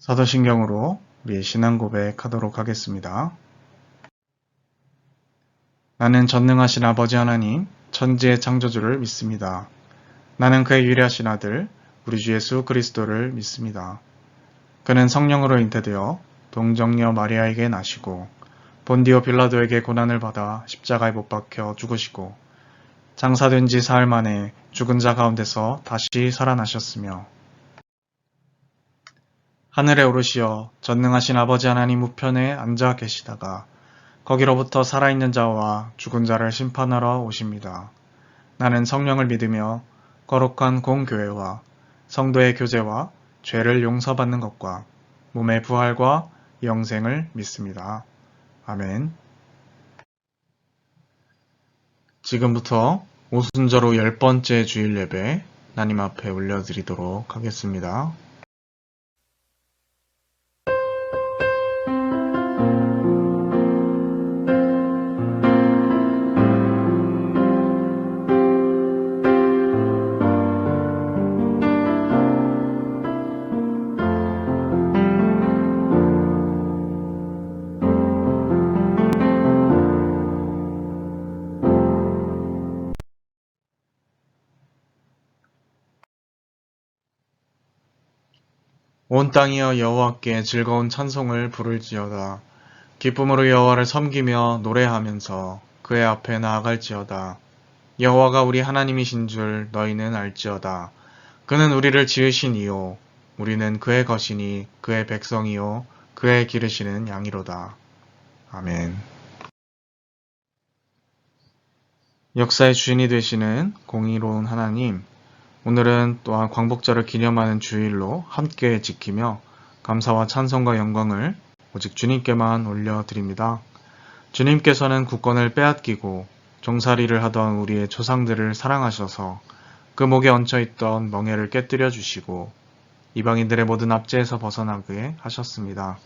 사도신경으로 우리의 신앙 고백하도록 하겠습니다. 나는 전능하신 아버지 하나님, 천지의 창조주를 믿습니다. 나는 그의 유일하신 아들, 우리 주 예수 그리스도를 믿습니다. 그는 성령으로 잉태되어 동정녀 마리아에게 나시고 본디오 빌라도에게 고난을 받아 십자가에 못 박혀 죽으시고 장사된 지 사흘 만에 죽은 자 가운데서 다시 살아나셨으며 하늘에 오르시어 전능하신 아버지 하나님 우편에 앉아 계시다가 거기로부터 살아있는 자와 죽은 자를 심판하러 오십니다. 나는 성령을 믿으며 거룩한 공교회와 성도의 교제와 죄를 용서받는 것과 몸의 부활과 영생을 믿습니다. 아멘. 지금부터 오순절 후 10번째 주일 예배 하나님 앞에 올려드리도록 하겠습니다. 온 땅이여 여호와께 즐거운 찬송을 부를지어다. 기쁨으로 여호와를 섬기며 노래하면서 그의 앞에 나아갈지어다. 여호와가 우리 하나님이신 줄 너희는 알지어다. 그는 우리를 지으신 이요 우리는 그의 것이니 그의 백성이요 그의 기르시는 양이로다. 아멘. 역사의 주인이 되시는 공의로운 하나님, 오늘은 또한 광복절을 기념하는 주일로 함께 지키며 감사와 찬송과 영광을 오직 주님께만 올려드립니다. 주님께서는 국권을 빼앗기고 종살이를 하던 우리의 조상들을 사랑하셔서 그 목에 얹혀있던 멍에를 깨뜨려 주시고 이방인들의 모든 압제에서 벗어나게 하셨습니다.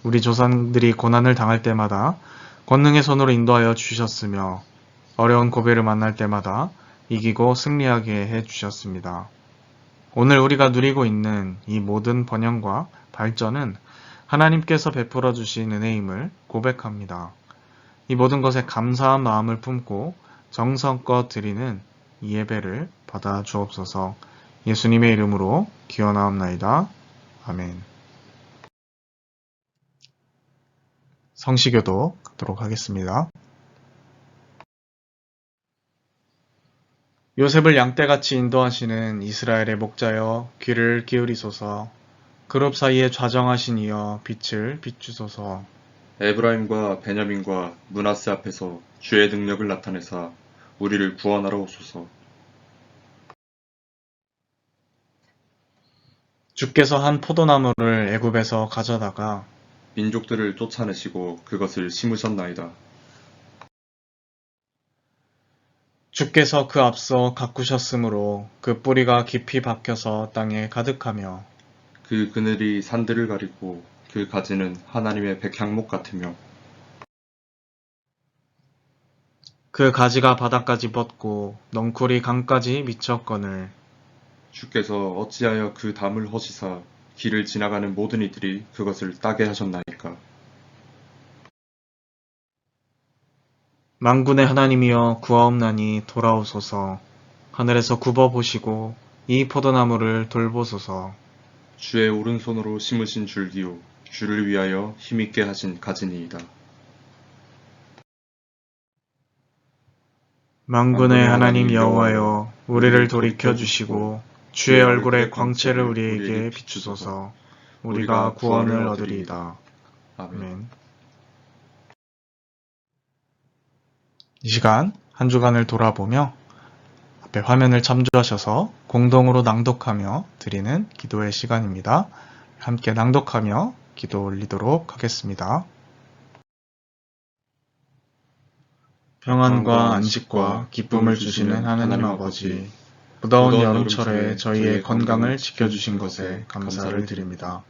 우리 조상들이 고난을 당할 때마다 권능의 손으로 인도하여 주셨으며 어려운 고비를 만날 때마다 이기고 승리하게 해주셨습니다. 오늘 우리가 누리고 있는 이 모든 번영과 발전은 하나님께서 베풀어 주신 은혜임을 고백합니다. 이 모든 것에 감사한 마음을 품고 정성껏 드리는 이 예배를 받아 주옵소서. 예수님의 이름으로 기원하옵나이다. 아멘. 성시교도 하도록 하겠습니다. 요셉을 양떼같이 인도하시는 이스라엘의 목자여 귀를 기울이소서. 그룹 사이에 좌정하신 이여 빛을 비추소서. 에브라임과 베냐민과 므낫세 앞에서 주의 능력을 나타내사 우리를 구원하러 오소서. 주께서 한 포도나무를 애굽에서 가져다가 민족들을 쫓아내시고 그것을 심으셨나이다. 주께서 그 앞서 가꾸셨으므로 그 뿌리가 깊이 박혀서 땅에 가득하며 그 그늘이 산들을 가리고 그 가지는 하나님의 백향목 같으며 그 가지가 바닥까지 뻗고 넝쿨이 강까지 미쳤거늘 주께서 어찌하여 그 담을 허시사 길을 지나가는 모든 이들이 그것을 따게 하셨나이까. 만군의 하나님이여 구하옵나니 돌아오소서. 하늘에서 굽어보시고 이 포도나무를 돌보소서. 주의 오른손으로 심으신 줄기요 주를 위하여 힘있게 하신 가지니이다. 만군의 하나님 여호와여 우리를 돌이켜주시고 주의 얼굴의 광채를 우리에게 비추소서. 우리가 구원을 얻으리이다. 아멘. 이 시간 한 주간을 돌아보며 앞에 화면을 참조하셔서 공동으로 낭독하며 드리는 기도의 시간입니다. 함께 낭독하며 기도 올리도록 하겠습니다. 평안과 안식과 기쁨을 주시는 하나님 아버지, 무더운 여름철에 저희의 건강을 지켜주신 것에 감사를 드립니다.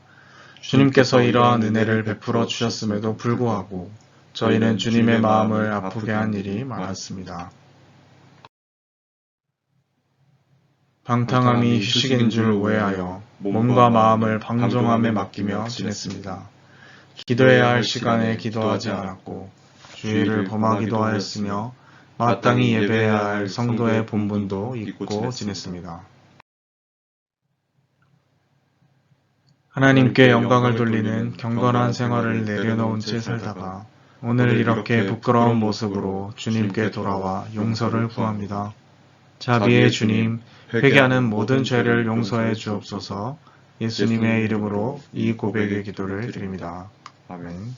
주님께서 이러한 은혜를 베풀어 주셨음에도 불구하고 저희는 주님의 마음을 아프게 한 일이 많았습니다. 방탕함이 휴식인 줄 오해하여 몸과 마음을 방종함에 맡기며 지냈습니다. 기도해야 할 시간에 기도하지 않았고 주일을 범하기도 하였으며 마땅히 예배해야 할 성도의 본분도 잊고 지냈습니다. 하나님께 영광을 돌리는 경건한 생활을 내려놓은 채 살다가 오늘 이렇게 부끄러운 모습으로 주님께 돌아와 용서를 구합니다. 자비의 주님, 회개하는 모든 죄를 용서해 주옵소서. 예수님의 이름으로 이 고백의 기도를 드립니다. 아멘.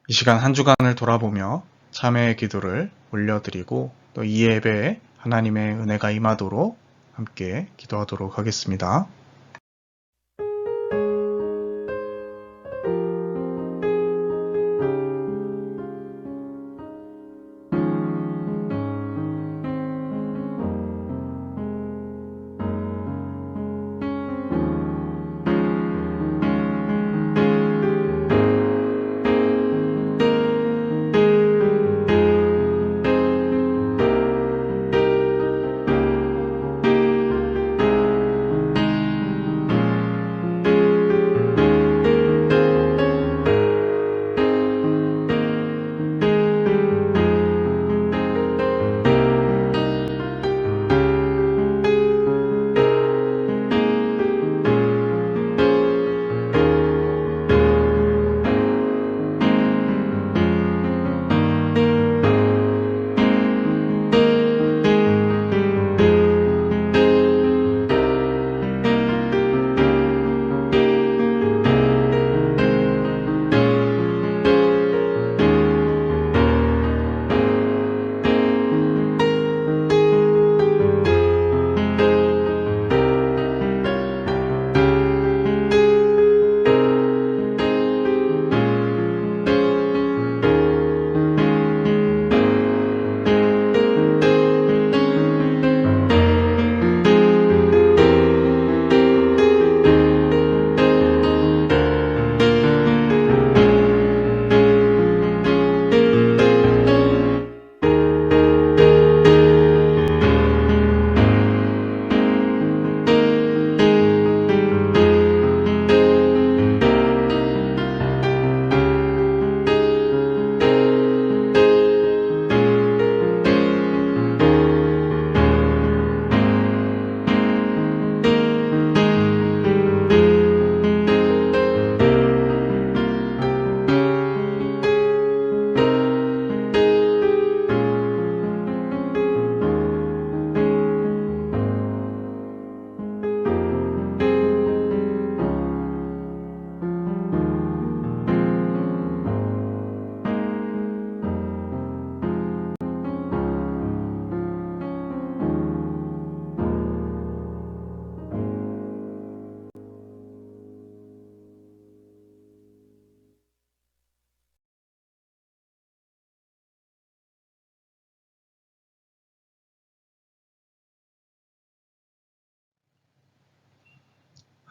이 시간 한 주간을 돌아보며 참회의 기도를 올려드리고 또 이 예배에 하나님의 은혜가 임하도록 함께 기도하도록 하겠습니다.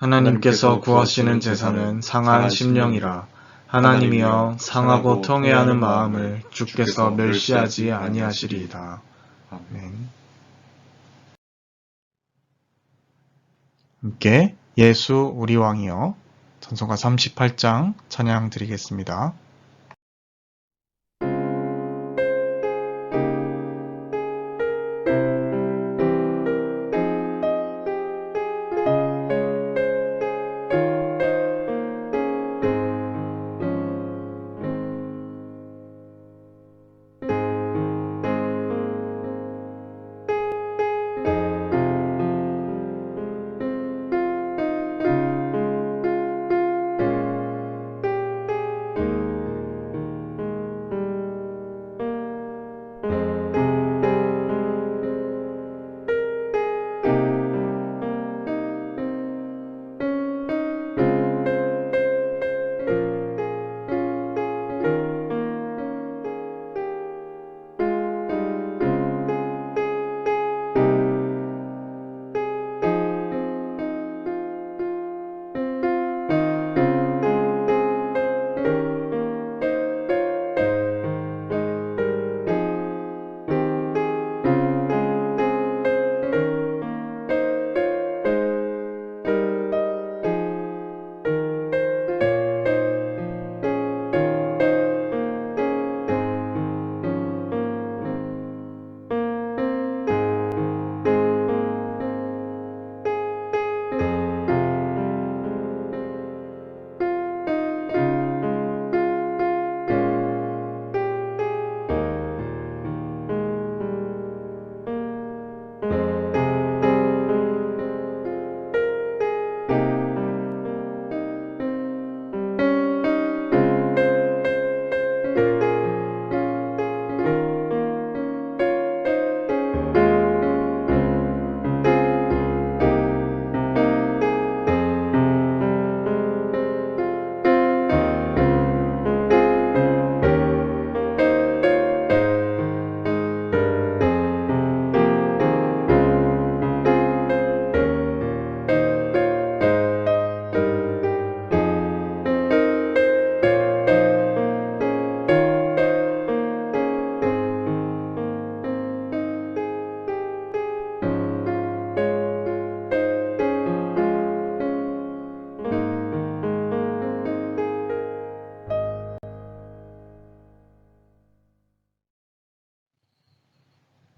하나님께서 구하시는 제사는 상한 심령이라. 하나님이여 상하고 통회하는 마음을 주께서 멸시하지 아니하시리이다. 아멘. 함께 예수 우리 왕이여 찬송가 38장 찬양 드리겠습니다.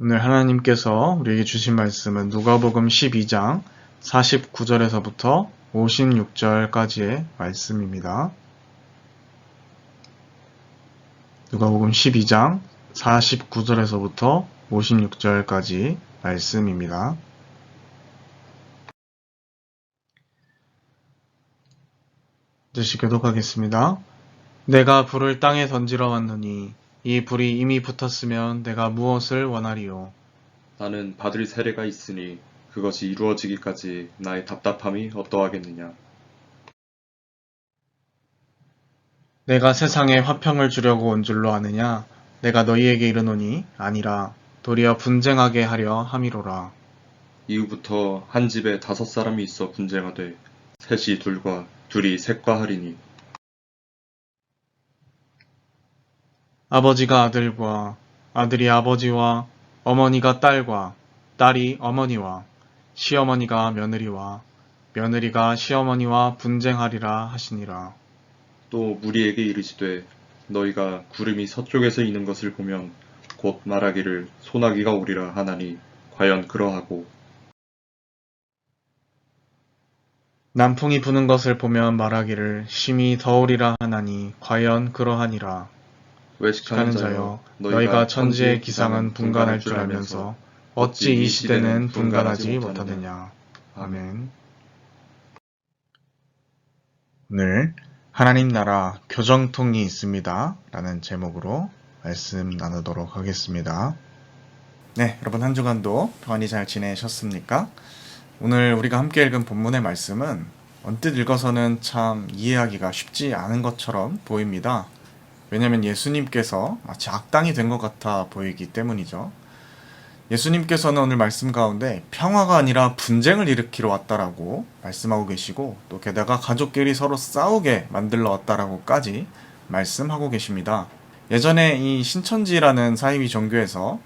오늘 하나님께서 우리에게 주신 말씀은 누가복음 12장 49절에서부터 56절까지의 말씀입니다. 누가복음 12장 49절에서부터 56절까지 말씀입니다. 다시 교독하겠습니다. 내가 불을 땅에 던지러 왔노니 이 불이 이미 붙었으면 내가 무엇을 원하리요? 나는 받을 세례가 있으니 그것이 이루어지기까지 나의 답답함이 어떠하겠느냐. 내가 세상에 화평을 주려고 온 줄로 아느냐? 내가 너희에게 이르노니 아니라 도리어 분쟁하게 하려 함이로라. 이후부터 한 집에 5사람이 있어 분쟁하되 셋이 둘과 둘이 셋과 하리니 아버지가 아들과 아들이 아버지와 어머니가 딸과 딸이 어머니와 시어머니가 며느리와 며느리가 시어머니와 분쟁하리라 하시니라. 또 무리에게 이르시되 너희가 구름이 서쪽에서 이는 것을 보면 곧 말하기를 소나기가 오리라 하나니 과연 그러하고 남풍이 부는 것을 보면 말하기를 심히 더우리라 하나니 과연 그러하니라. 외식하는 하는 자여 너희가 천지의 기상은 분간할 줄 알면서 어찌 이 시대는 분간하지 못하느냐. 아멘. 오늘 하나님 나라 교정통이 있습니다 라는 제목으로 말씀 나누도록 하겠습니다. 네, 여러분 한 주간도 평안히 잘 지내셨습니까? 오늘 우리가 함께 읽은 본문의 말씀은 언뜻 읽어서는 참 이해하기가 쉽지 않은 것처럼 보입니다. 왜냐하면 예수님께서 마치 악당이 된 것 같아 보이기 때문이죠. 예수님께서는 오늘 말씀 가운데 평화가 아니라 분쟁을 일으키러 왔다라고 말씀하고 계시고 또 게다가 가족끼리 서로 싸우게 만들러 왔다라고까지 말씀하고 계십니다. 예전에 이 신천지라는 사이비 종교에서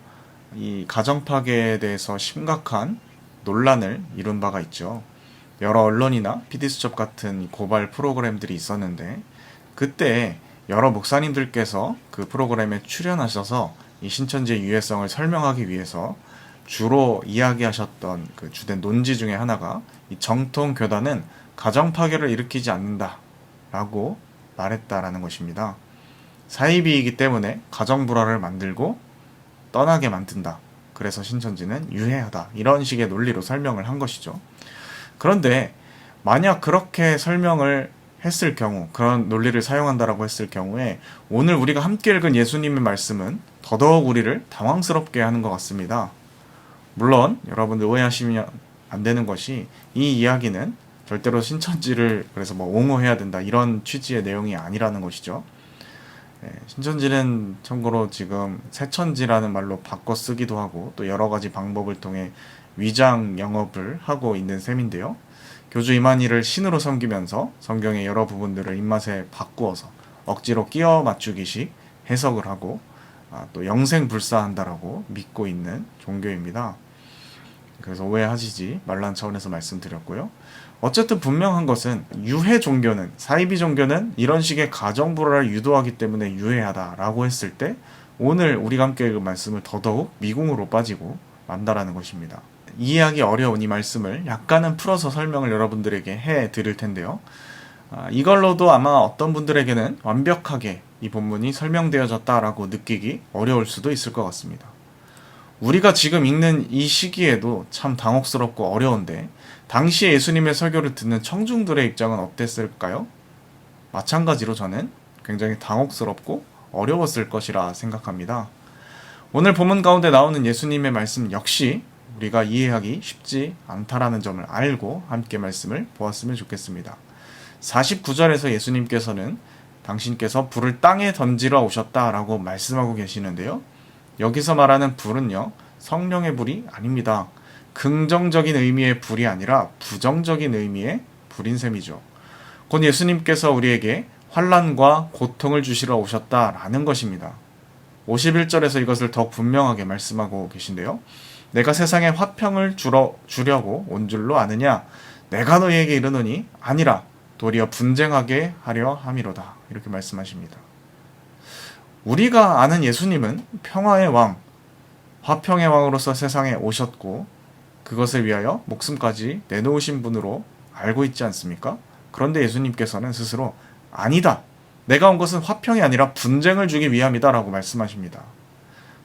이 가정 파괴에 대해서 심각한 논란을 이룬 바가 있죠. 여러 언론이나 PD수첩 같은 고발 프로그램들이 있었는데 그때 여러 목사님들께서 그 프로그램에 출연하셔서 이 신천지의 유해성을 설명하기 위해서 주로 이야기하셨던 그 주된 논지 중에 하나가 이 정통 교단은 가정 파괴를 일으키지 않는다라고 말했다라는 것입니다. 사이비이기 때문에 가정 불화를 만들고 떠나게 만든다. 그래서 신천지는 유해하다. 이런 식의 논리로 설명을 한 것이죠. 그런데 만약 그렇게 설명을 했을 경우, 그런 논리를 사용한다라고 했을 경우에 오늘 우리가 함께 읽은 예수님의 말씀은 더더욱 우리를 당황스럽게 하는 것 같습니다. 물론 여러분들 오해하시면 안 되는 것이 이 이야기는 절대로 신천지를 그래서 옹호해야 된다 이런 취지의 내용이 아니라는 것이죠. 신천지는 참고로 지금 새천지라는 말로 바꿔 쓰기도 하고 또 여러 가지 방법을 통해 위장 영업을 하고 있는 셈인데요. 교주 이만희를 신으로 섬기면서 성경의 여러 부분들을 입맛에 바꾸어서 억지로 끼워 맞추기식 해석을 하고 또 영생불사한다라고 믿고 있는 종교입니다. 그래서 오해하시지 말라는 차원에서 말씀드렸고요. 어쨌든 분명한 것은 유해 종교는, 사이비 종교는 이런 식의 가정불화를 유도하기 때문에 유해하다라고 했을 때 오늘 우리가 함께 읽은 말씀을 더더욱 미궁으로 빠지고 만다라는 것입니다. 이해하기 어려운 이 말씀을 약간은 풀어서 설명을 여러분들에게 해 드릴 텐데요. 이걸로도 아마 어떤 분들에게는 완벽하게 이 본문이 설명되어졌다라고 느끼기 어려울 수도 있을 것 같습니다. 우리가 지금 읽는 이 시기에도 참 당혹스럽고 어려운데 당시에 예수님의 설교를 듣는 청중들의 입장은 어땠을까요? 마찬가지로 저는 굉장히 당혹스럽고 어려웠을 것이라 생각합니다. 오늘 본문 가운데 나오는 예수님의 말씀 역시 우리가 이해하기 쉽지 않다라는 점을 알고 함께 말씀을 보았으면 좋겠습니다. 49절에서 예수님께서는 당신께서 불을 땅에 던지러 오셨다라고 말씀하고 계시는데요. 여기서 말하는 불은요, 성령의 불이 아닙니다. 긍정적인 의미의 불이 아니라 부정적인 의미의 불인 셈이죠. 곧 예수님께서 우리에게 환난과 고통을 주시러 오셨다라는 것입니다. 51절에서 이것을 더 분명하게 말씀하고 계신데요. 내가 세상에 화평을 주려고 온 줄로 아느냐? 내가 너희에게 이르노니 아니라 도리어 분쟁하게 하려 함이로다. 이렇게 말씀하십니다. 우리가 아는 예수님은 평화의 왕, 화평의 왕으로서 세상에 오셨고 그것을 위하여 목숨까지 내놓으신 분으로 알고 있지 않습니까? 그런데 예수님께서는 스스로 아니다. 내가 온 것은 화평이 아니라 분쟁을 주기 위함이다 라고 말씀하십니다.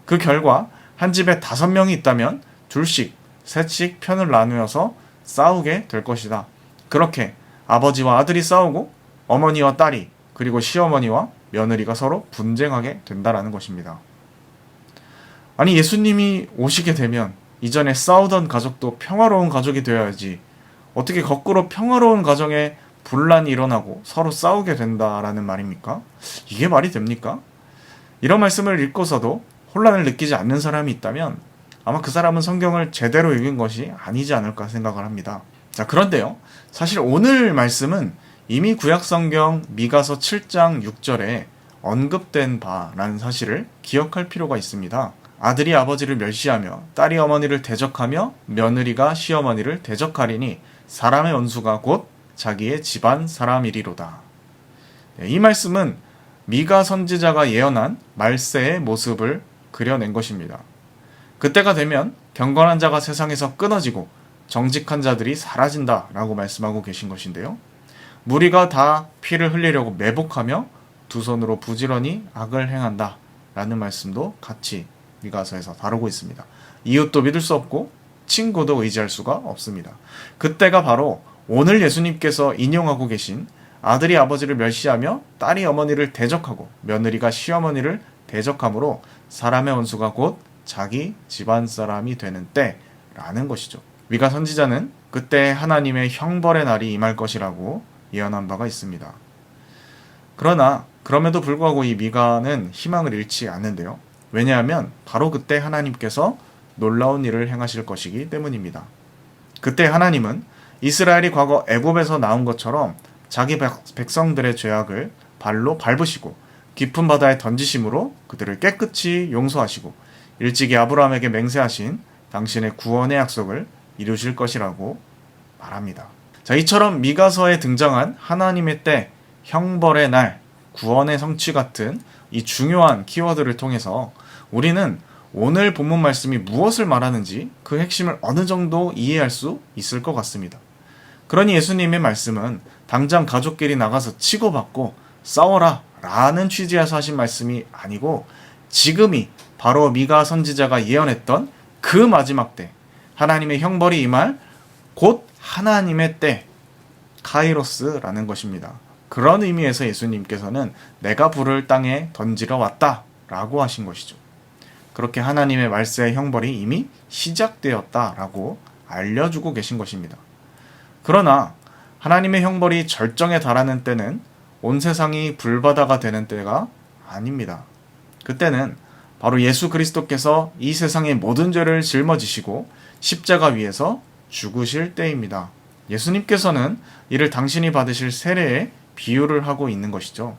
그 결과 한 집에 5명이 있다면 둘씩, 셋씩 편을 나누어서 싸우게 될 것이다. 그렇게 아버지와 아들이 싸우고 어머니와 딸이 그리고 시어머니와 며느리가 서로 분쟁하게 된다라는 것입니다. 아니 예수님이 오시게 되면 이전에 싸우던 가족도 평화로운 가족이 되어야지 어떻게 거꾸로 평화로운 가정에 분란이 일어나고 서로 싸우게 된다라는 말입니까? 이게 말이 됩니까? 이런 말씀을 읽고서도 혼란을 느끼지 않는 사람이 있다면 아마 그 사람은 성경을 제대로 읽은 것이 아니지 않을까 생각을 합니다. 자, 그런데요. 사실 오늘 말씀은 이미 구약성경 미가서 7장 6절에 언급된 바라는 사실을 기억할 필요가 있습니다. 아들이 아버지를 멸시하며 딸이 어머니를 대적하며 며느리가 시어머니를 대적하리니 사람의 원수가 곧 자기의 집안 사람이리로다. 이 말씀은 미가 선지자가 예언한 말세의 모습을 그려낸 것입니다. 그때가 되면 경건한 자가 세상에서 끊어지고 정직한 자들이 사라진다라고 말씀하고 계신 것인데요. 무리가 다 피를 흘리려고 매복하며 두 손으로 부지런히 악을 행한다 라는 말씀도 같이 미가서에서 다루고 있습니다. 이웃도 믿을 수 없고 친구도 의지할 수가 없습니다. 그때가 바로 오늘 예수님께서 인용하고 계신 아들이 아버지를 멸시하며 딸이 어머니를 대적하고 며느리가 시어머니를 대적함으로 사람의 원수가 곧 자기 집안 사람이 되는 때라는 것이죠. 미가 선지자는 그때 하나님의 형벌의 날이 임할 것이라고 예언한 바가 있습니다. 그러나 그럼에도 불구하고 이 미가는 희망을 잃지 않는데요. 왜냐하면 바로 그때 하나님께서 놀라운 일을 행하실 것이기 때문입니다. 그때 하나님은 이스라엘이 과거 애굽에서 나온 것처럼 자기 백성들의 죄악을 발로 밟으시고 깊은 바다에 던지심으로 그들을 깨끗이 용서하시고 일찍이 아브라함에게 맹세하신 당신의 구원의 약속을 이루실 것이라고 말합니다. 자, 이처럼 미가서에 등장한 하나님의 때, 형벌의 날, 구원의 성취 같은 이 중요한 키워드를 통해서 우리는 오늘 본문 말씀이 무엇을 말하는지 그 핵심을 어느 정도 이해할 수 있을 것 같습니다. 그러니 예수님의 말씀은 당장 가족끼리 나가서 치고받고 싸워라 라는 취지에서 하신 말씀이 아니고 지금이 바로 미가 선지자가 예언했던 그 마지막 때 하나님의 형벌이 임할 곧 하나님의 때 카이로스라는 것입니다. 그런 의미에서 예수님께서는 내가 불을 땅에 던지러 왔다 라고 하신 것이죠. 그렇게 하나님의 말세의 형벌이 이미 시작되었다라고 알려주고 계신 것입니다. 그러나 하나님의 형벌이 절정에 달하는 때는 온 세상이 불바다가 되는 때가 아닙니다. 그때는 바로 예수 그리스도께서 이 세상의 모든 죄를 짊어지시고 십자가 위에서 죽으실 때입니다. 예수님께서는 이를 당신이 받으실 세례에 비유를 하고 있는 것이죠.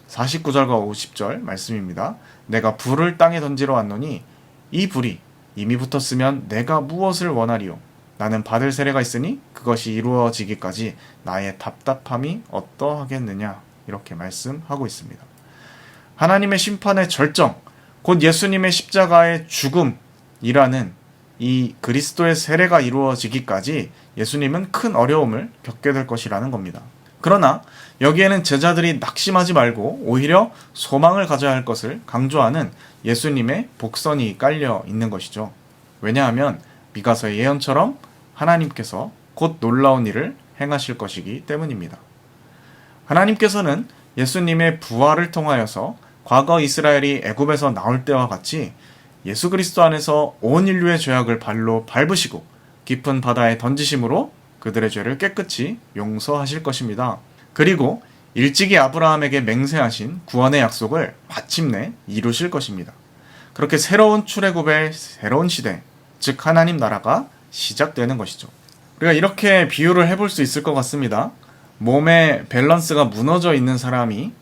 49절과 50절 말씀입니다. 내가 불을 땅에 던지러 왔노니 이 불이 이미 붙었으면 내가 무엇을 원하리요? 나는 받을 세례가 있으니 그것이 이루어지기까지 나의 답답함이 어떠하겠느냐? 이렇게 말씀하고 있습니다. 하나님의 심판의 절정, 곧 예수님의 십자가의 죽음이라는 이 그리스도의 세례가 이루어지기까지 예수님은 큰 어려움을 겪게 될 것이라는 겁니다. 그러나 여기에는 제자들이 낙심하지 말고 오히려 소망을 가져야 할 것을 강조하는 예수님의 복선이 깔려 있는 것이죠. 왜냐하면 미가서의 예언처럼 하나님께서 곧 놀라운 일을 행하실 것이기 때문입니다. 하나님께서는 예수님의 부활을 통하여서 과거 이스라엘이 애굽에서 나올 때와 같이 예수 그리스도 안에서 온 인류의 죄악을 발로 밟으시고 깊은 바다에 던지심으로 그들의 죄를 깨끗이 용서하실 것입니다. 그리고 일찍이 아브라함에게 맹세하신 구원의 약속을 마침내 이루실 것입니다. 그렇게 새로운 출애굽의 새로운 시대, 즉 하나님 나라가 시작되는 것이죠. 우리가 이렇게 비유를 해볼 수 있을 것 같습니다. 몸의 밸런스가 무너져 있는 사람이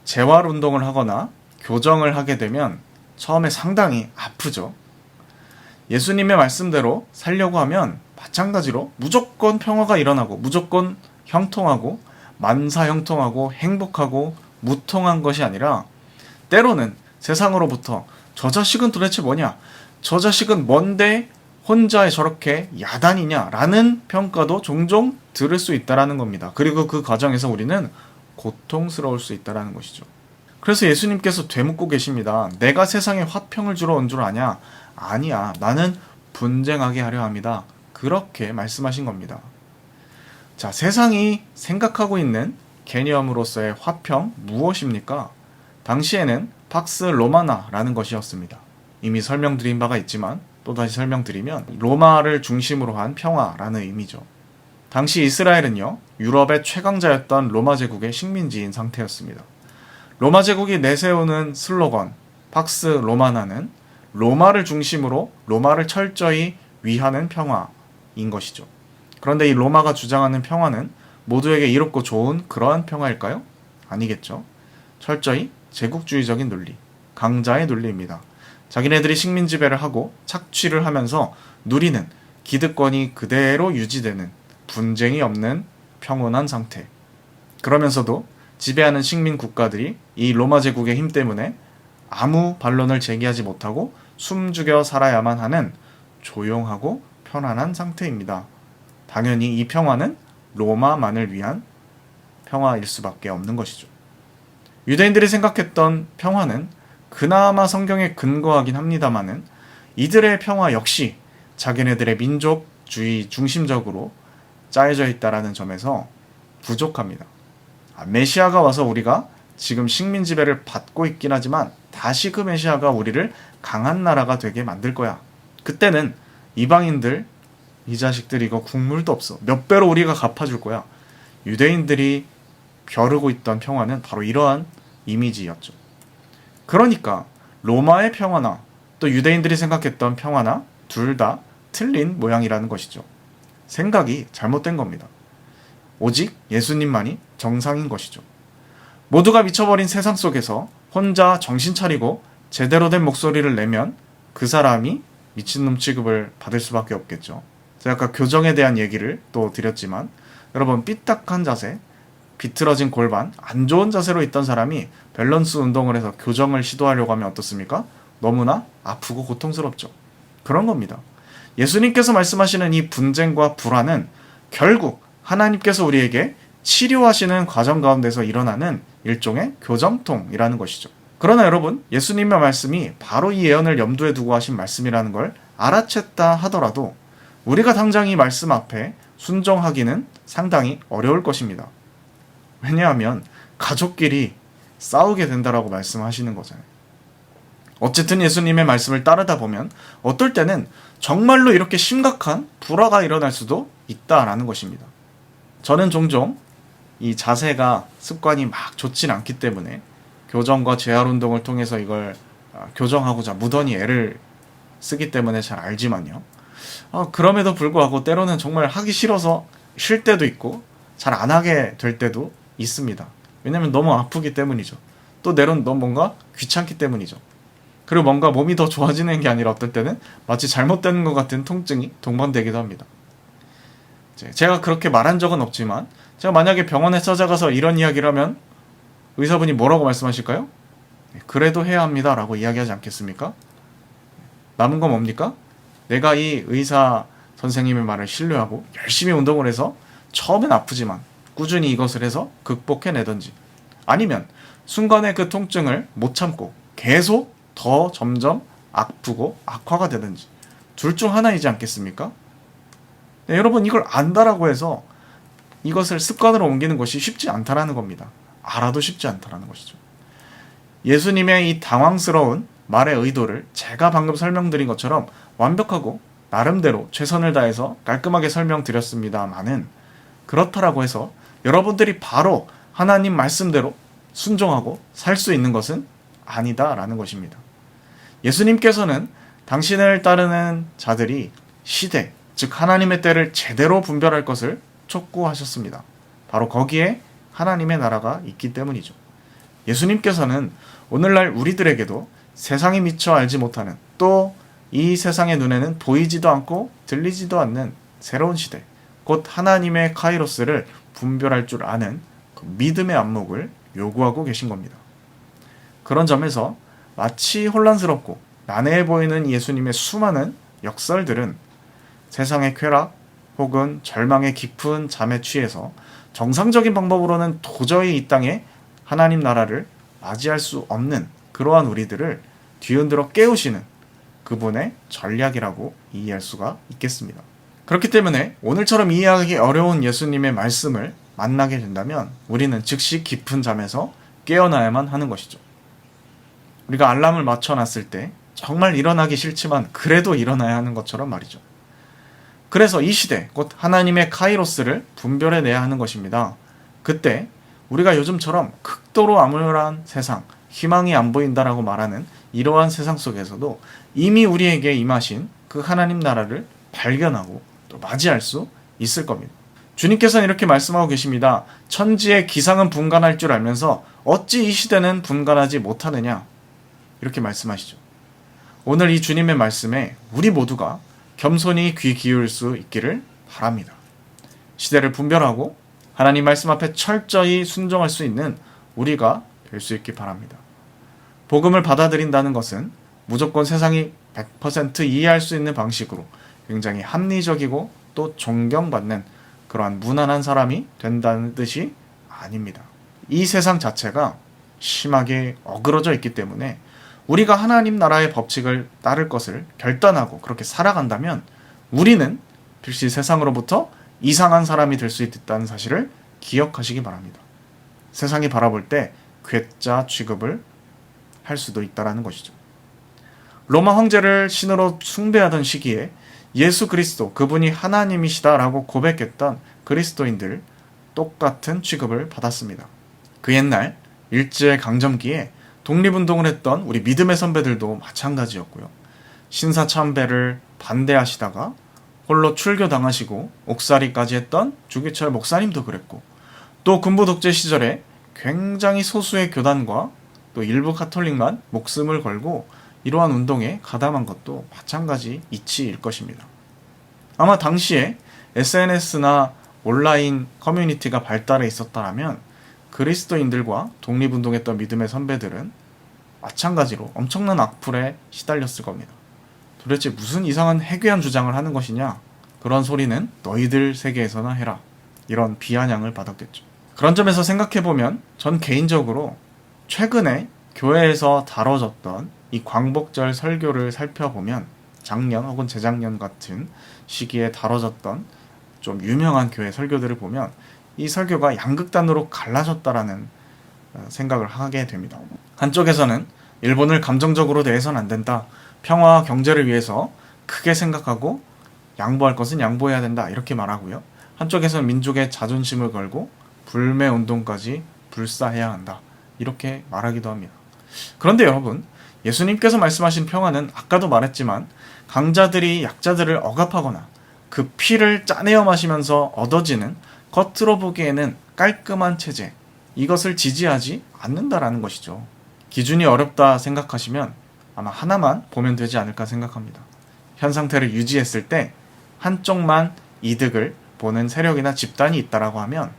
재활 운동을 하거나 교정을 하게 되면 처음에 상당히 아프죠. 예수님의 말씀대로 살려고 하면 마찬가지로 무조건 평화가 일어나고 무조건 형통하고 만사형통하고 행복하고 무통한 것이 아니라 때로는 세상으로부터 저 자식은 도대체 뭐냐? 저 자식은 뭔데 혼자 저렇게 야단이냐라는 평가도 종종 들을 수 있다라는 겁니다. 그리고 그 과정에서 우리는 고통스러울 수 있다라는 것이죠. 그래서 예수님께서 되묻고 계십니다. 내가 세상에 화평을 주러 온 줄 아냐? 아니야. 나는 분쟁하게 하려 합니다. 그렇게 말씀하신 겁니다. 자, 세상이 생각하고 있는 개념으로서의 화평 무엇입니까? 당시에는 팍스 로마나라는 것이었습니다. 이미 설명드린 바가 있지만 또다시 설명드리면 로마를 중심으로 한 평화라는 의미죠. 당시 이스라엘은요, 유럽의 최강자였던 로마 제국의 식민지인 상태였습니다. 로마 제국이 내세우는 슬로건 팍스 로마나는 로마를 중심으로 로마를 철저히 위하는 평화인 것이죠. 그런데 이 로마가 주장하는 평화는 모두에게 이롭고 좋은 그러한 평화일까요? 아니겠죠. 철저히 제국주의적인 논리, 강자의 논리입니다. 자기네들이 식민 지배를 하고 착취를 하면서 누리는 기득권이 그대로 유지되는 분쟁이 없는 평온한 상태. 그러면서도 지배하는 식민 국가들이 이 로마 제국의 힘 때문에 아무 반론을 제기하지 못하고 숨죽여 살아야만 하는 조용하고 편안한 상태입니다. 당연히 이 평화는 로마만을 위한 평화일 수밖에 없는 것이죠. 유대인들이 생각했던 평화는 그나마 성경에 근거하긴 합니다마는 이들의 평화 역시 자기네들의 민족주의 중심적으로 짜여져 있다라는 점에서 부족합니다. 메시아가 와서 우리가 지금 식민 지배를 받고 있긴 하지만 다시 그 메시아가 우리를 강한 나라가 되게 만들 거야. 그때는 이방인들 이 자식들 이거 국물도 없어. 몇 배로 우리가 갚아줄 거야. 유대인들이 벼르고 있던 평화는 바로 이러한 이미지였죠. 그러니까 로마의 평화나 또 유대인들이 생각했던 평화나 둘 다 틀린 모양이라는 것이죠. 생각이 잘못된 겁니다. 오직 예수님만이 정상인 것이죠. 모두가 미쳐버린 세상 속에서 혼자 정신 차리고 제대로 된 목소리를 내면 그 사람이 미친놈 취급을 받을 수밖에 없겠죠. 제가 아까 교정에 대한 얘기를 또 드렸지만 여러분 삐딱한 자세, 비틀어진 골반, 안 좋은 자세로 있던 사람이 밸런스 운동을 해서 교정을 시도하려고 하면 어떻습니까? 너무나 아프고 고통스럽죠. 그런 겁니다. 예수님께서 말씀하시는 이 분쟁과 불화는 결국 하나님께서 우리에게 치료하시는 과정 가운데서 일어나는 일종의 교정통이라는 것이죠. 그러나 여러분, 예수님의 말씀이 바로 이 예언을 염두에 두고 하신 말씀이라는 걸 알아챘다 하더라도 우리가 당장 이 말씀 앞에 순종하기는 상당히 어려울 것입니다. 왜냐하면 가족끼리 싸우게 된다라고 말씀하시는 거잖아요. 어쨌든 예수님의 말씀을 따르다 보면 어떨 때는 정말로 이렇게 심각한 불화가 일어날 수도 있다라는 것입니다. 저는 종종 이 자세가 습관이 막 좋진 않기 때문에 교정과 재활 운동을 통해서 이걸 교정하고자 무던히 애를 쓰기 때문에 잘 알지만요. 그럼에도 불구하고 때로는 정말 하기 싫어서 쉴 때도 있고 잘 안 하게 될 때도 있습니다. 왜냐면 너무 아프기 때문이죠. 또 때로는 너무 뭔가 귀찮기 때문이죠. 그리고 뭔가 몸이 더 좋아지는 게 아니라 어떨 때는 마치 잘못되는 것 같은 통증이 동반되기도 합니다. 제가 그렇게 말한 적은 없지만 제가 만약에 병원에 찾아가서 이런 이야기를 하면 의사분이 뭐라고 말씀하실까요? 그래도 해야 합니다 라고 이야기하지 않겠습니까? 남은 건 뭡니까? 내가 이 의사 선생님의 말을 신뢰하고 열심히 운동을 해서 처음엔 아프지만 꾸준히 이것을 해서 극복해내든지 아니면 순간의 그 통증을 못 참고 계속 더 점점 아프고 악화가 되든지 둘 중 하나이지 않겠습니까? 네, 여러분 이걸 안다라고 해서 이것을 습관으로 옮기는 것이 쉽지 않다라는 겁니다. 알아도 쉽지 않다라는 것이죠. 예수님의 이 당황스러운 말의 의도를 제가 방금 설명드린 것처럼 완벽하고 나름대로 최선을 다해서 깔끔하게 설명드렸습니다만은 그렇다라고 해서 여러분들이 바로 하나님 말씀대로 순종하고 살 수 있는 것은 아니다라는 것입니다. 예수님께서는 당신을 따르는 자들이 시대, 즉 하나님의 때를 제대로 분별할 것을 촉구하셨습니다. 바로 거기에 하나님의 나라가 있기 때문이죠. 예수님께서는 오늘날 우리들에게도 세상이 미처 알지 못하는 또 이 세상의 눈에는 보이지도 않고 들리지도 않는 새로운 시대, 곧 하나님의 카이로스를 분별할 줄 아는 그 믿음의 안목을 요구하고 계신 겁니다. 그런 점에서 마치 혼란스럽고 난해해 보이는 예수님의 수많은 역설들은 세상의 쾌락 혹은 절망의 깊은 잠에 취해서 정상적인 방법으로는 도저히 이 땅에 하나님 나라를 맞이할 수 없는 그러한 우리들을 뒤흔들어 깨우시는 그분의 전략이라고 이해할 수가 있겠습니다. 그렇기 때문에 오늘처럼 이해하기 어려운 예수님의 말씀을 만나게 된다면 우리는 즉시 깊은 잠에서 깨어나야만 하는 것이죠. 우리가 알람을 맞춰놨을 때 정말 일어나기 싫지만 그래도 일어나야 하는 것처럼 말이죠. 그래서 이 시대, 곧 하나님의 카이로스를 분별해내야 하는 것입니다. 그때 우리가 요즘처럼 극도로 암울한 세상, 희망이 안 보인다라고 말하는 이러한 세상 속에서도 이미 우리에게 임하신 그 하나님 나라를 발견하고 또 맞이할 수 있을 겁니다. 주님께서는 이렇게 말씀하고 계십니다. 천지의 기상은 분간할 줄 알면서 어찌 이 시대는 분간하지 못하느냐, 이렇게 말씀하시죠. 오늘 이 주님의 말씀에 우리 모두가 겸손히 귀 기울일 수 있기를 바랍니다. 시대를 분별하고 하나님 말씀 앞에 철저히 순종할 수 있는 우리가 될 수 있기 바랍니다. 복음을 받아들인다는 것은 무조건 세상이 100% 이해할 수 있는 방식으로 굉장히 합리적이고 또 존경받는 그러한 무난한 사람이 된다는 뜻이 아닙니다. 이 세상 자체가 심하게 어그러져 있기 때문에 우리가 하나님 나라의 법칙을 따를 것을 결단하고 그렇게 살아간다면 우리는 필시 세상으로부터 이상한 사람이 될 수 있다는 사실을 기억하시기 바랍니다. 세상이 바라볼 때 괴짜 취급을 할 수도 있다는 것이죠. 로마 황제를 신으로 숭배하던 시기에 예수 그리스도, 그분이 하나님이시다라고 고백했던 그리스도인들 똑같은 취급을 받았습니다. 그 옛날 일제강점기에 독립운동을 했던 우리 믿음의 선배들도 마찬가지였고요. 신사참배를 반대하시다가 홀로 출교당하시고 옥살이까지 했던 주기철 목사님도 그랬고, 또 군부 독재 시절에 굉장히 소수의 교단과 또 일부 카톨릭만 목숨을 걸고 이러한 운동에 가담한 것도 마찬가지 이치일 것입니다. 아마 당시에 SNS나 온라인 커뮤니티가 발달해 있었다면 그리스도인들과 독립운동했던 믿음의 선배들은 마찬가지로 엄청난 악플에 시달렸을 겁니다. 도대체 무슨 이상한 해괴한 주장을 하는 것이냐? 그런 소리는 너희들 세계에서나 해라. 이런 비아냥을 받았겠죠. 그런 점에서 생각해보면 전 개인적으로 최근에 교회에서 다뤄졌던 이 광복절 설교를 살펴보면 작년 혹은 재작년 같은 시기에 다뤄졌던 좀 유명한 교회 설교들을 보면 이 설교가 양극단으로 갈라졌다라는 생각을 하게 됩니다. 한쪽에서는 일본을 감정적으로 대해서는 안 된다. 평화와 경제를 위해서 크게 생각하고 양보할 것은 양보해야 된다. 이렇게 말하고요. 한쪽에서는 민족의 자존심을 걸고 불매운동까지 불사해야 한다. 이렇게 말하기도 합니다. 그런데 여러분, 예수님께서 말씀하신 평화는 아까도 말했지만 강자들이 약자들을 억압하거나 그 피를 짜내어 마시면서 얻어지는 겉으로 보기에는 깔끔한 체제, 이것을 지지하지 않는다라는 것이죠. 기준이 어렵다 생각하시면 아마 하나만 보면 되지 않을까 생각합니다. 현 상태를 유지했을 때 한쪽만 이득을 보는 세력이나 집단이 있다라고 하면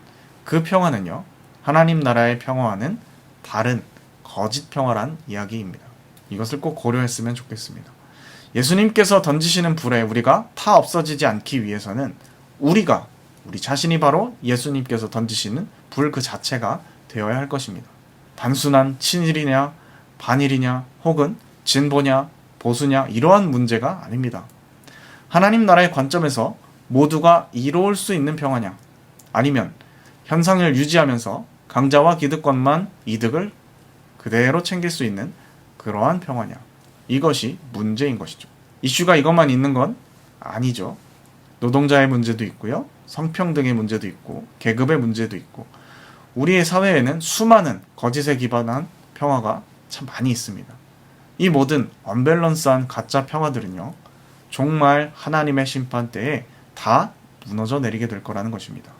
그 평화는요, 하나님 나라의 평화와는 다른 거짓 평화란 이야기입니다. 이것을 꼭 고려했으면 좋겠습니다. 예수님께서 던지시는 불에 우리가 타 없어지지 않기 위해서는 우리 자신이 바로 예수님께서 던지시는 불 그 자체가 되어야 할 것입니다. 단순한 친일이냐 반일이냐 혹은 진보냐 보수냐 이러한 문제가 아닙니다. 하나님 나라의 관점에서 모두가 이로울 수 있는 평화냐, 아니면 현상을 유지하면서 강자와 기득권만 이득을 그대로 챙길 수 있는 그러한 평화냐, 이것이 문제인 것이죠. 이슈가 이것만 있는 건 아니죠. 노동자의 문제도 있고요, 성평등의 문제도 있고, 계급의 문제도 있고, 우리의 사회에는 수많은 거짓에 기반한 평화가 참 많이 있습니다. 이 모든 언밸런스한 가짜 평화들은요, 정말 하나님의 심판 때에 다 무너져 내리게 될 거라는 것입니다.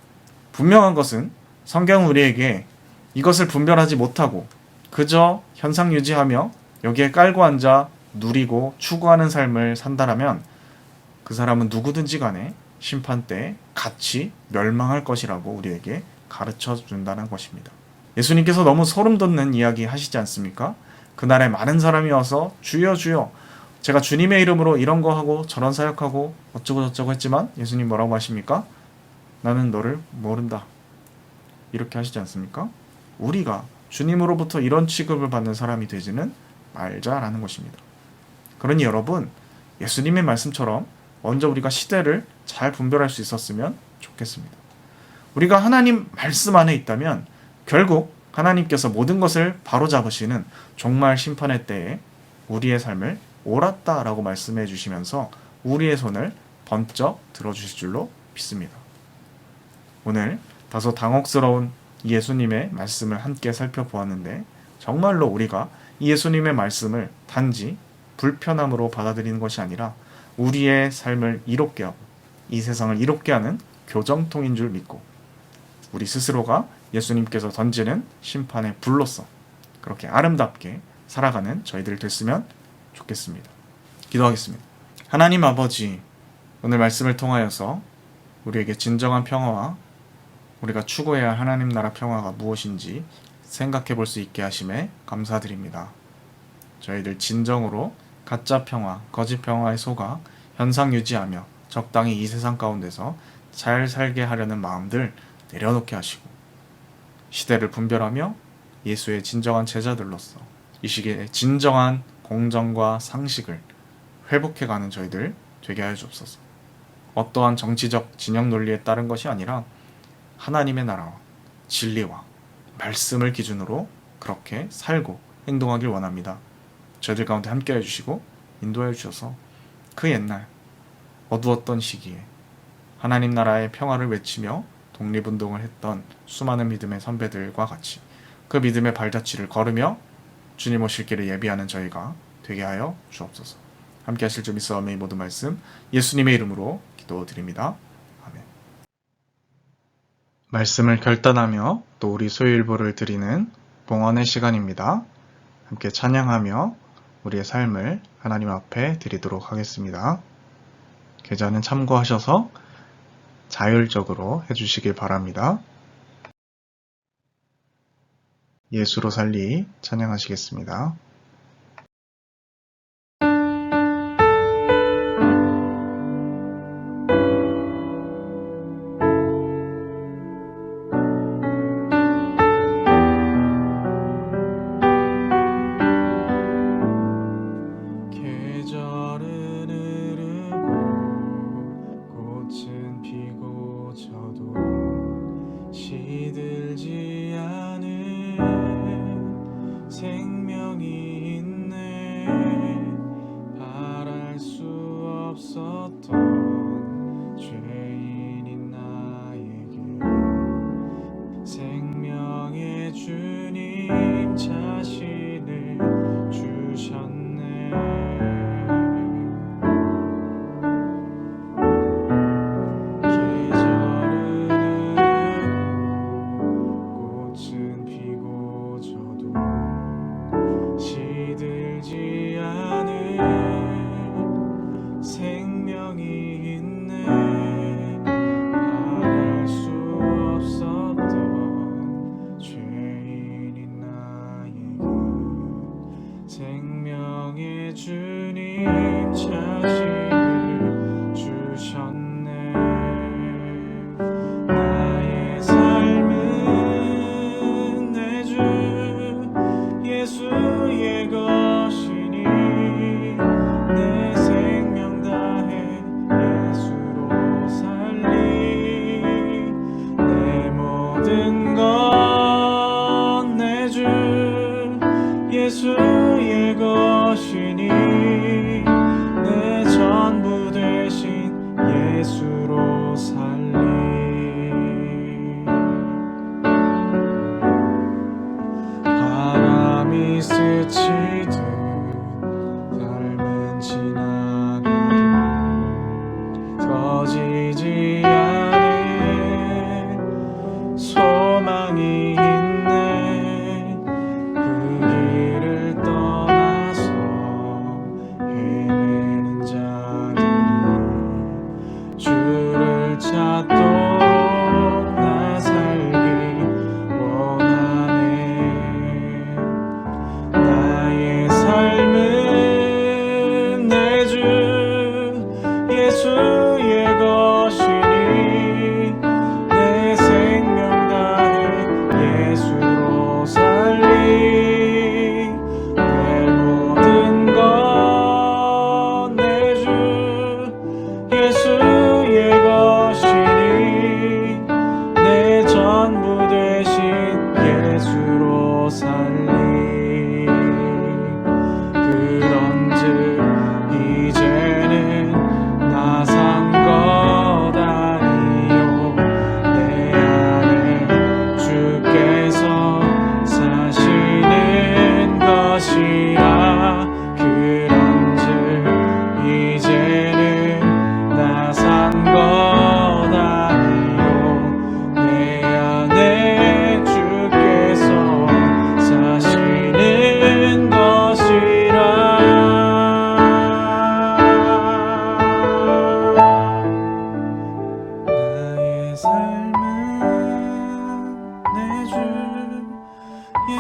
분명한 것은 성경은 우리에게 이것을 분별하지 못하고 그저 현상 유지하며 여기에 깔고 앉아 누리고 추구하는 삶을 산다라면 그 사람은 누구든지 간에 심판 때 같이 멸망할 것이라고 우리에게 가르쳐 준다는 것입니다. 예수님께서 너무 소름 돋는 이야기 하시지 않습니까? 그날에 많은 사람이 와서 주여 주여 제가 주님의 이름으로 이런 거 하고 저런 사역하고 어쩌고 저쩌고 했지만 예수님 뭐라고 하십니까? 나는 너를 모른다. 이렇게 하시지 않습니까? 우리가 주님으로부터 이런 취급을 받는 사람이 되지는 말자라는 것입니다. 그러니 여러분, 예수님의 말씀처럼 먼저 우리가 시대를 잘 분별할 수 있었으면 좋겠습니다. 우리가 하나님 말씀 안에 있다면 결국 하나님께서 모든 것을 바로잡으시는 종말 심판의 때에 우리의 삶을 옳았다라고 말씀해 주시면서 우리의 손을 번쩍 들어주실 줄로 믿습니다. 오늘 다소 당혹스러운 예수님의 말씀을 함께 살펴보았는데 정말로 우리가 이 예수님의 말씀을 단지 불편함으로 받아들이는 것이 아니라 우리의 삶을 이롭게 하고 이 세상을 이롭게 하는 교정통인 줄 믿고 우리 스스로가 예수님께서 던지는 심판의 불로서 그렇게 아름답게 살아가는 저희들 됐으면 좋겠습니다. 기도하겠습니다. 하나님 아버지, 오늘 말씀을 통하여서 우리에게 진정한 평화와 우리가 추구해야 할 하나님 나라 평화가 무엇인지 생각해 볼 수 있게 하심에 감사드립니다. 저희들 진정으로 가짜 평화, 거짓 평화에 속아 현상 유지하며 적당히 이 세상 가운데서 잘 살게 하려는 마음들 내려놓게 하시고 시대를 분별하며 예수의 진정한 제자들로서 이 시기에 진정한 공정과 상식을 회복해가는 저희들 되게 하여 주옵소서. 어떠한 정치적 진영 논리에 따른 것이 아니라 하나님의 나라와 진리와 말씀을 기준으로 그렇게 살고 행동하길 원합니다. 저희들 가운데 함께 해주시고 인도해 주셔서 그 옛날 어두웠던 시기에 하나님 나라의 평화를 외치며 독립운동을 했던 수많은 믿음의 선배들과 같이 그 믿음의 발자취를 걸으며 주님 오실 길을 예비하는 저희가 되게 하여 주옵소서. 함께 하실 줄 믿사오며 이 모든 말씀 예수님의 이름으로 기도드립니다. 아멘. 말씀을 결단하며 또 우리 소유일보를 드리는 봉헌의 시간입니다. 함께 찬양하며 우리의 삶을 하나님 앞에 드리도록 하겠습니다. 계좌는 참고하셔서 자율적으로 해주시길 바랍니다. 예수로 살리 찬양하시겠습니다. 계절은 흐르고 꽃은 피고 저도 시들지 않은 생명이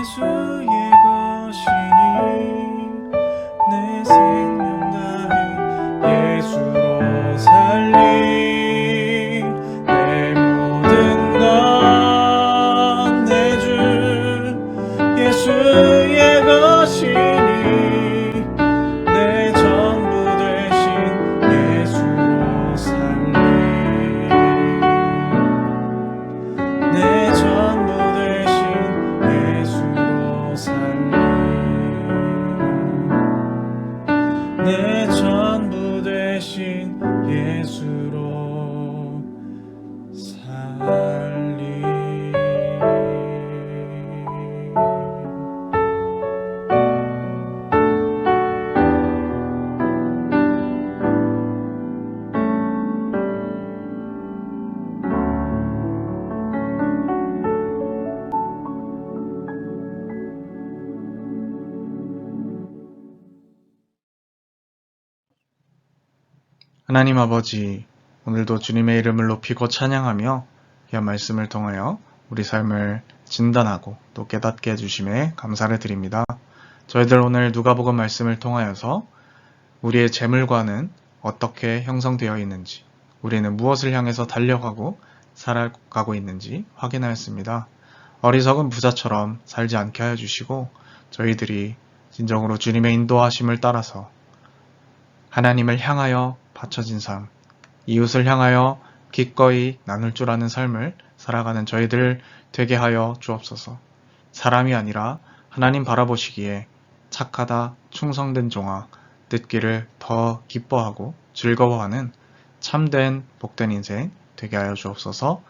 예수의 것이니 내 생명 다해 예수로 살리 내 모든 것 내준 예수의 것이니 내 전부 되신 예수로 살리 내 전부 되신 예수로 살리 내 전부 되신 예수로 살리 하나님 아버지, 오늘도 주님의 이름을 높이고 찬양하며 귀한 말씀을 통하여 우리 삶을 진단하고 또 깨닫게 해주심에 감사를 드립니다. 저희들 오늘 누가복음 말씀을 통하여서 우리의 재물관은 어떻게 형성되어 있는지, 우리는 무엇을 향해서 달려가고 살아가고 있는지 확인하였습니다. 어리석은 부자처럼 살지 않게 하여 주시고 저희들이 진정으로 주님의 인도하심을 따라서 하나님을 향하여 바쳐진 삶, 이웃을 향하여 기꺼이 나눌 줄 아는 삶을 살아가는 저희들 되게 하여 주옵소서. 사람이 아니라 하나님 바라보시기에 착하다, 충성된 종아, 듣기를 더 기뻐하고 즐거워하는 참된 복된 인생 되게 하여 주옵소서.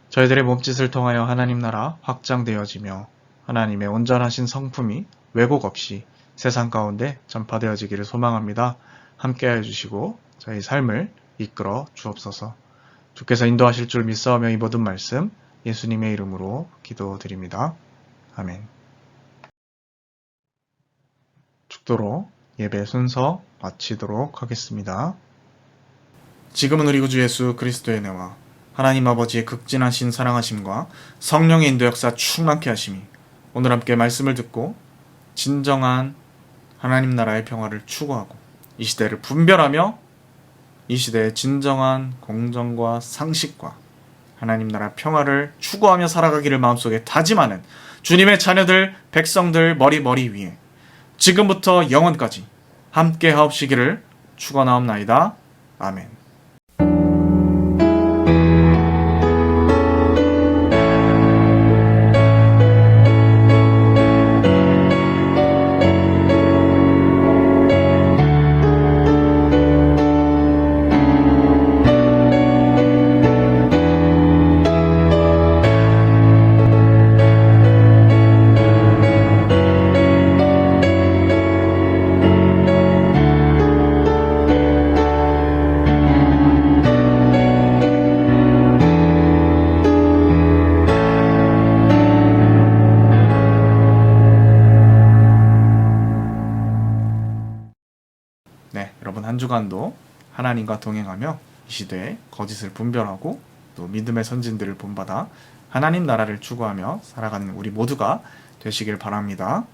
저희들의 몸짓을 통하여 하나님 나라 확장되어지며 하나님의 온전하신 성품이 왜곡 없이 세상 가운데 전파되어지기를 소망합니다. 함께하여 주시고 저희 삶을 이끌어 주옵소서. 주께서 인도하실 줄 믿사오며 이 모든 말씀 예수님의 이름으로 기도드립니다. 아멘. 축도로 예배 순서 마치도록 하겠습니다. 지금은 우리 구주 예수 그리스도의 은혜와 하나님 아버지의 극진하신 사랑하심과 성령의 인도 역사 충만케 하심이 오늘 함께 말씀을 듣고 진정한 하나님 나라의 평화를 추구하고 이 시대를 분별하며 이 시대의 진정한 공정과 상식과 하나님 나라 평화를 추구하며 살아가기를 마음속에 다짐하는 주님의 자녀들, 백성들 머리 위에 지금부터 영원까지 함께 하옵시기를 축원하옵나이다. 아멘. 여러분 한 주간도 하나님과 동행하며 이 시대에 거짓을 분별하고 또 믿음의 선진들을 본받아 하나님 나라를 추구하며 살아가는 우리 모두가 되시길 바랍니다.